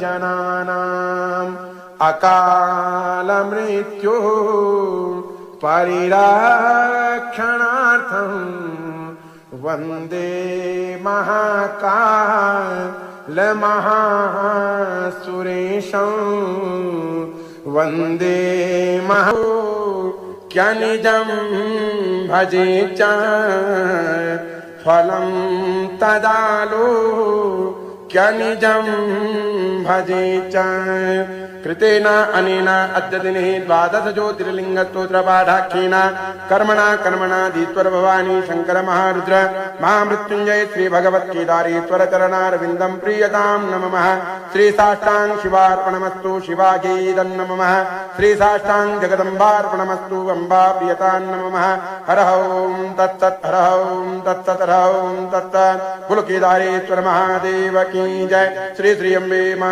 जनानाम् अकालमृत्यु परिरक्षणार्थं वन्दे महाकालमहासुरेशं वन्दे महाक्यनिजं भजे च फलं तदालो क्यनिजं भजे च कृतेन अनेन अद्य दिने द्वादश ज्योतिर्लिङ्गस्तोत्रपाठाख्येन कर्मणा धीश्वर भवानी शंकर महारुद्र महामृत्युंजय श्री भगवत्केदारेश्वर चरणारविन्दं प्रीयतां नमः। श्री साष्टांग शिवार्पणमस्तु शिवागीदं नमः। श्री साष्टांग जगदम्बार्पणमस्तु अम्बा प्रियतां नमः। हर ओं तत्सत् हर ओं तत्सत् हर ओं तत्सत्। कुल केदारेश्वर महादेव की जय। श्री श्री अम्बे मां